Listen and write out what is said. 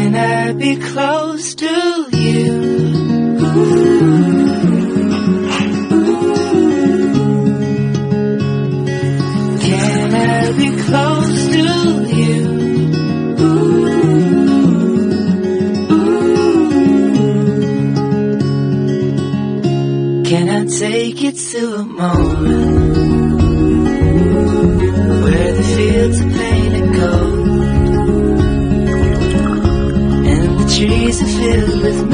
Can I be close to you? Can I be close to you? Can I take you to a moment where the fields are painted gold and the trees are filled with